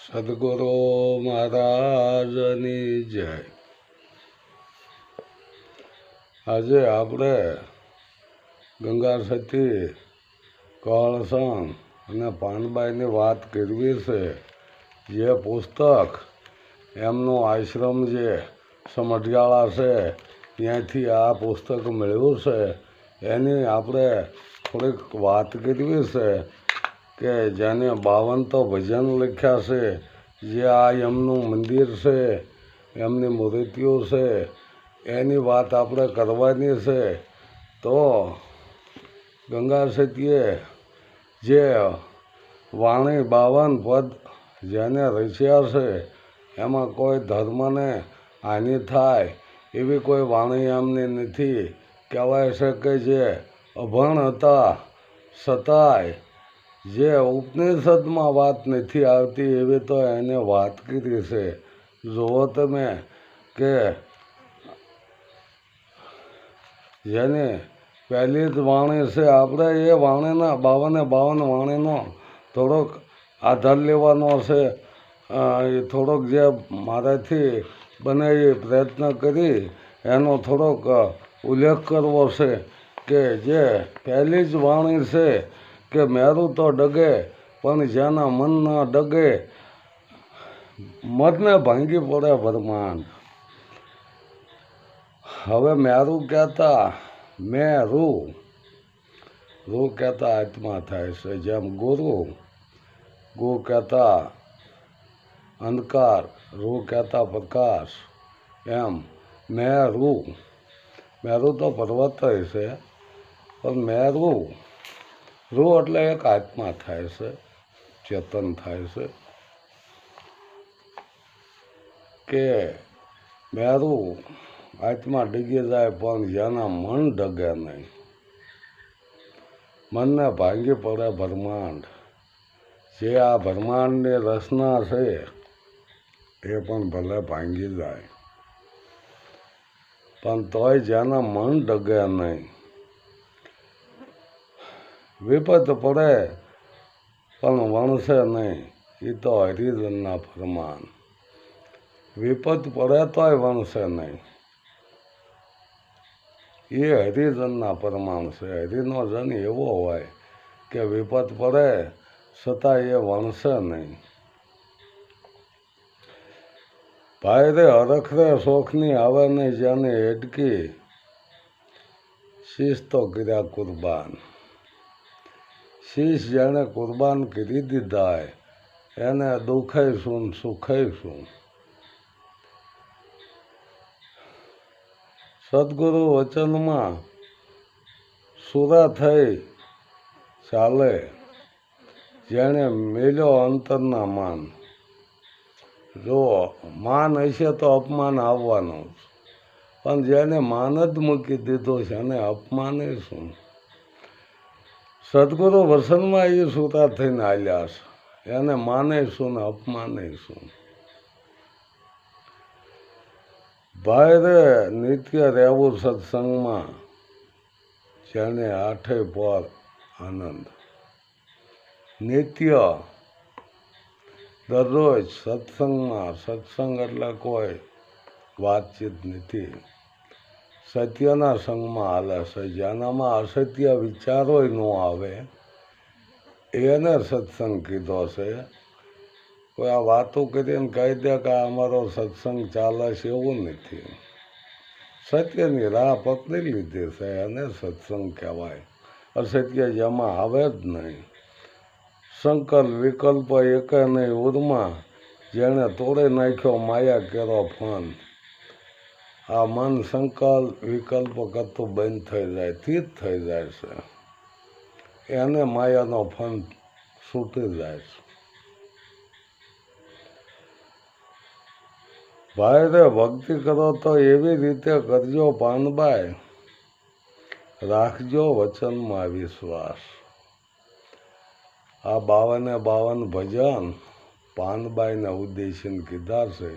સદગુરુ મહારાજની જય. આજે આપણે ગંગા સતી, કળસંગ અને પાનબાઈની વાત કરવી છે. જે પુસ્તક એમનું આશ્રમ જે સમઢિયાળા છે ત્યાંથી આ પુસ્તક મળ્યું છે એની આપણે થોડીક વાત કરવી છે કે જેને 52 તો ભજન લખ્યા છે. જે આ એમનું મંદિર છે, એમની મૂર્તિઓ છે, એની વાત આપણે કરવાની છે. તો ગંગા સતીએ જે વાણી 52 પદ જેને રચ્યા છે એમાં કોઈ ધર્મને હાનિ થાય એવી કોઈ વાણી એમની નથી. કહેવાય છે કે જે અભણ હતા છતાંય જે ઉપનિષદમાં વાત નથી આવતી એવી તો એને વાત કરી છે. જુઓ તમે કે જેની પહેલી જ વાણી છે, આપણે એ વાણીના 52 વાણીનો થોડોક આધાર લેવાનો છે. એ થોડોક જે મારાથી બને એ પ્રયત્ન કરી એનો થોડોક ઉલ્લેખ કરવો છે કે જે પહેલી જ વાણી છે કે મેરું તો ડગે પણ જેના મન ન ડગે મનને ભાંગી પડે બ્રહ્માંડ. હવે મેરું કહેતા મેરું, રૂ કહેતા આત્મા થાય છે. જેમ ગુ કહેતા અંધકાર, રૂ કહેતા પ્રકાશ, એમ મેરું તો પર્વત છે પણ મેરું રૂ એટલે એક આત્મા થાય છે, ચેતન થાય છે. કે મેરું આત્મા ડગી જાય પણ જેના મન ડગે નહીં, મનને ભાંગી પડે બ્રહ્માંડ. જે આ બ્રહ્માંડની રચના છે એ પણ ભલે ભાંગી જાય પણ તોય જેના મન ડગે નહીં, વિપત પડે પણ વણશે નહીં. એ તો હરિજનના ફરમાન. વિપત પડે તોય વણશે નહીં. એ હરિજનના ફરમાન છે. હરિનો જન એવો હોય કે વિપત પડે છતાં એ વણશે નહીં. ભાઈ રે હરખ રે શોખની આવે નહીં જેને હેડકી, શીશ તો કર્યા કુરબાન. શીશ જેણે કુરબાન કરી દીધા એને દુઃખે શું સુખે શું. સદગુરુ વચનમાં સુરા થઈ ચાલે જેણે મેલ્યો અંતરના માન. જો માન હશે તો અપમાન આવવાનું જ, પણ જેને માન જ મૂકી દીધો છે એને અપમાન શું. સદગુરુ વસનમાં એ સુરા થઈને હાલ્યા છે, એને માને શું ને અપમાને શું. ભાઈ રે નિત્ય રહેવું સત્સંગમાં જેને આઠે પર આનંદ. નિત્ય દરરોજ સત્સંગમાં, સત્સંગ એટલે કોઈ વાતચીત નથી, સત્યના સંગમાં હાલે છે. જેનામાં અસત્ય વિચારો ન આવે એને સત્સંગ કીધો છે. કોઈ આ વાતો કરીને કહી દે કે અમારો સત્સંગ ચાલે છે એવું નથી. સત્યની રાહ પકડી લીધી છે એને સત્સંગ કહેવાય. અસત્ય જેમાં આવે જ નહીં. સંકલ્પ વિકલ્પ એકે નહીં ઉરમાં જેણે તોડી નાખ્યો માયા કેરો ફન. આ મન સંકલ્પ વિકલ્પ કરતું બંધ થઈ જાય, તીત થઈ જાય છે, એને માયાનો ફન છૂટી જાય છે. ભાઈ રે ભક્તિ કરો તો એવી રીતે કરજો પાનબાઈ, રાખજો વચનમાં વિશ્વાસ. આ 52 ભજન પાનબાઈને ઉદ્દેશીને કીધા છે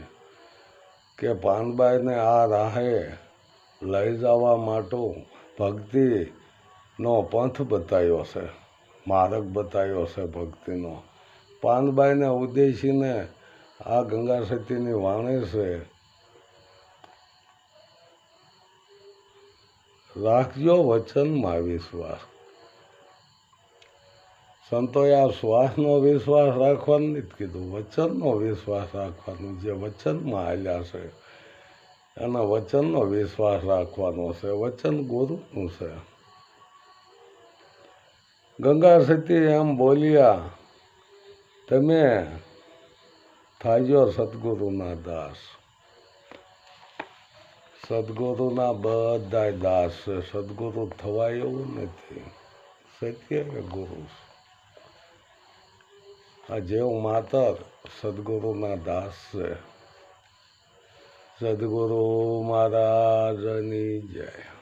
કે પાનબાઈને આ રાહે લઈ જવા માટે ભક્તિનો પંથ બતાવ્યો છે, માર્ગ બતાવ્યો છે ભક્તિનો. પાનબાઈને ઉદ્દેશીને આ ગંગા સતીની વાણી છે, રાખજો વચનમાં વિશ્વાસ. સંતોએ આ શ્વાસનો વિશ્વાસ રાખવાનું નથી કીધું, વચનનો વિશ્વાસ રાખવાનો. જે વચનમાં હાલ્યા છે એના વચનનો વિશ્વાસ રાખવાનો છે. વચન ગુરુનું છે. ગંગા સતી એમ બોલ્યા, તમે થાજો સદગુરુના દાસ. સદગુરુના બધા દાસ છે. સદગુરુ થવાય એવું નથી. સત્ય ગુરુ. આ જેવ માતર સદગુરુના દાસ છે. સદગુરુ મહારાજની જય.